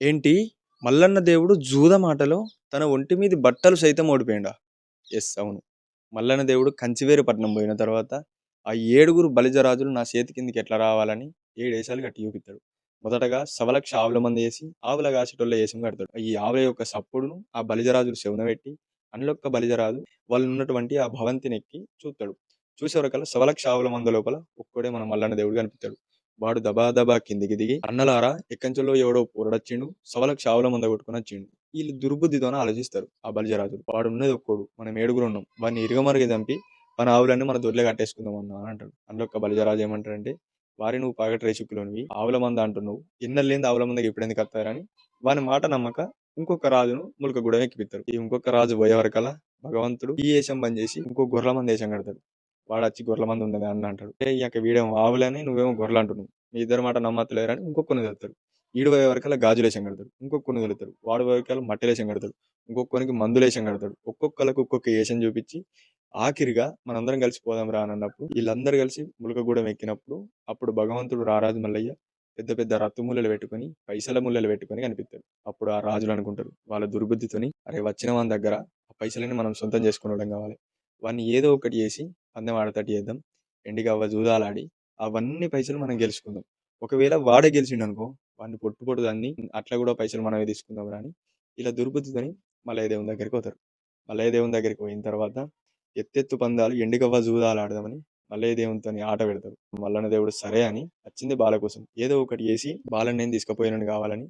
ఏంటి? మల్లన్న దేవుడు జూదం ఆటలో తన ఒంటి మీది బట్టలు సైతం ఓడిపోయిండా? యెస్. అవును. మల్లన్న దేవుడు కంచివేరుపట్నం పోయిన తర్వాత, ఆ 7గురు బలిజరాజులు నా చేతి కిందకి ఎట్లా రావాలని 7 ఏశాలు కట్టి చూపిత్తాడు. మొదటగా సవలక్ష ఆవుల మందేసి, ఆవుల కాసేటోళ్ళ ఏషం కడతాడు. ఈ ఆవుల యొక్క సప్పుడును ఆ బలిజరాజులు చెవున పెట్టి, అందులో ఒక్క బలిజరాజు వాళ్ళున్నటువంటి ఆ భవంతినెక్కి చూత్తాడు. చూసేవరకల్లా సవలక్ష ఆవుల మంద లోపల ఒక్కడే మన మల్లన్న దేవుడు కనిపిత్తాడు. వాడు దబా దబా కిందికి దిగి, "అన్నలారా ఎక్కంచెలో ఎవడో పోరడొచ్చిండు, సవలక్ష ఆవుల మంద కొట్టుకొనొచ్చిండు." ఈళ్ళు దుర్బుద్ధితోని ఆలోచిస్తారు ఆ బలిజరాజులు. వాడున్నది ఒక్కోడు. మనం 7గురున్నాం. వాడిని ఇరుగమరుగు చంపి, మన ఆవులన్నీ మన దొడ్లో కట్టేసుకుందాం అన్నా అని అంటాడు. అందులో ఒక బలిజరాజు ఏమంటాడంటే, "వారి నువ్వు పగటి రేషిక్కులోనివి, ఆవుల మంద అంటున్నావు. ఎన్నడు లేనిది ఆవుల మందకి ఇప్పుడెందుకు వత్తారని" వాని మాట నమ్మక ఇంకొక రాజును ములకగూడెం ఎక్కిపిత్తారు. ఈ ఇంకొక రాజు పోయేవరకల్లా భగవంతుడు ఈ ఏషం బంద్ చేసి ఇంకో గొర్రెల మంద ఏషం కడతాడు. వాడొచ్చి గొర్రెల మంద ఉన్నది అని అంటాడు. ఇక వీడేమో ఆవులని నువ్వేమో గొర్రెలు అంటున్నావు. మీ ఇద్దరి మాట నమ్మట్లేరని ఇంకొకరిని తెస్తారు. ఈడు పోయేవరకల్లా గాజులేషం కడతాడు. ఇంకొకరిని వదులుతాడు. వాడు పోయేవరకల్లా మట్టెలేషం కడతాడు. ఇంకొకనికి మందులేషం కడతాడు. ఒక్కొక్కళ్ళకి ఒక్కొక్క ఏషం చూపించి ఆఖరిగా మనందరం కలిసి పోదాం రా అని అన్నప్పుడు వీళ్ళందరూ కలిసి ములకగూడెం ఎక్కినప్పుడు అప్పుడు భగవంతుడు రారాజు మల్లయ్య పెద్ద పెద్ద రత్తు ముల్లలు పెట్టుకొని పైసల ముల్లలు పెట్టుకొని కనిపిస్తాడు. అప్పుడు ఆ రాజులు అనుకుంటారు వాళ్ళ దుర్బుద్ధితోని, అరే వచ్చిన వాని దగ్గర ఆ పైసలని మనం సొంతం చేసుకునడం కావాలి. వాడిని ఏదో ఒకటి చేసి పందెం ఆడతట్టు చేద్దాం. ఎండిగవ్వ జూదాలాడి అవన్నీ పైసలు మనం గెలుచుకుందాం. ఒకవేళ వాడే గెలిచిండనుకో వాడిని పొట్టు పొట్టు దాన్ని అట్లా కూడా పైసలు మనమే తీసుకుందాం అని ఇలా దుర్బుద్ధితోని మల్లయ్య దేవుని దగ్గరికి పోతారు. మల్లయ్య దేవుని దగ్గరికి పోయిన తర్వాత ఎత్తెత్తు పందాలు ఎండిగవ్వ జూదాలు ఆడదామని మల్లయ్య దేవునితోని ఆట పెడతారు. మల్లన్న దేవుడు సరే అని వచ్చింది బాల కోసం ఏదో ఒకటి చేసి బాలను నేను తీసుకుపోయినని కావాలని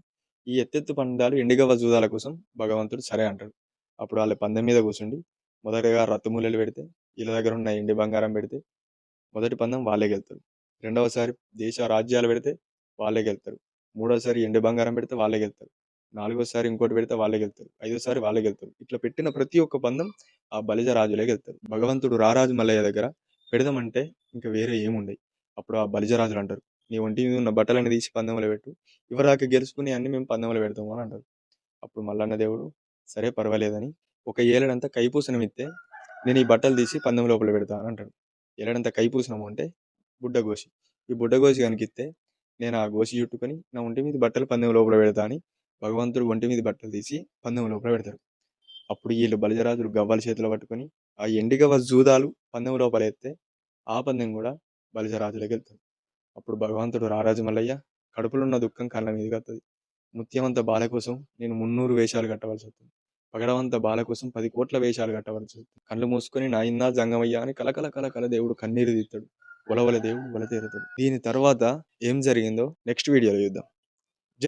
ఈ ఎత్తెత్తు పందాలు ఎండిగవ్వ జూదాల కోసం భగవంతుడు సరే అంటాడు. అప్పుడు వాళ్ళ పందెం మీద కూర్చుండి మొదటగా రత్తుముల్లలు పెడితే వీళ్ళ దగ్గర ఉన్న ఎండి బంగారం పెడితే మొదటి పందెం వాళ్ళే గెలుతారు. రెండవసారి దేశ రాజ్యాలు పెడితే వాళ్ళే గెలుతారు. మూడోసారి ఎండి బంగారం పెడితే వాళ్ళే గెలుతారు. నాలుగోసారి ఇంకోటి పెడితే వాళ్ళే గెలుతారు. ఐదోసారి వాళ్ళే గెలుతారు. ఇట్లా పెట్టిన ప్రతి ఒక్క పందెం ఆ బలిజ రాజులే గెలుతారు. భగవంతుడు రారాజు మల్లయ్య దగ్గర పెడదామంటే ఇంకా వేరే ఏముండయి. అప్పుడు ఆ బలిజ రాజులు అంటారు, నీ ఒంటి మీద ఉన్న బట్టలన్నీ తీసి పందెంలో పెట్టు, ఇవరాక గెలుచుకుని అన్ని మేము పందెంలో పెడతాము అని అంటారు. అప్పుడు మల్లన్న దేవుడు సరే పర్వాలేదని ఒక ఏలడంతా కైపూసనం ఇస్తే నేను ఈ బట్టలు తీసి పందెం లోపల పెడతా అని అంటాడు. ఏలడంతా కైపూసనం అంటే బుడ్డ గోసి. ఈ బుడ్డ గోసి కనికిస్తే నేను ఆ గోసి చుట్టుకొని నా ఒంటి మీద బట్టలు పందెం లోపల పెడతా అని భగవంతుడు ఒంటి మీద బట్టలు తీసి పందెం లోపల పెడతారు. అప్పుడు వీళ్ళు బలిజరాజులు గవ్వల చేతిలో పట్టుకొని ఆ ఎండిగవ్వ జూదాలు పందెం లోపల ఎత్తే ఆ పందెం కూడా బలిజరాజులకి వెళ్తారు. అప్పుడు భగవంతుడు రారాజు మల్లయ్య కడుపులో ఉన్న దుఃఖం కళ్ళ మీదకి వస్తుంది. ముత్యమంత బాల కోసం నేను 300 వేషాలు కట్టవలసి వస్తుంది. పగడవంత బాల కోసం 10 కోట్ల వేషాలు కట్టవలసి వస్తుంది. కళ్ళు మూసుకొని నా ఇన్నా జంగమయ్య అని కలకల కలకల దేవుడు కన్నీరు తీస్తాడు. ఒలవల దేవుడు ఒల తీరుతాడు. దీని తర్వాత ఏం జరిగిందో నెక్స్ట్ వీడియోలో చూద్దాం.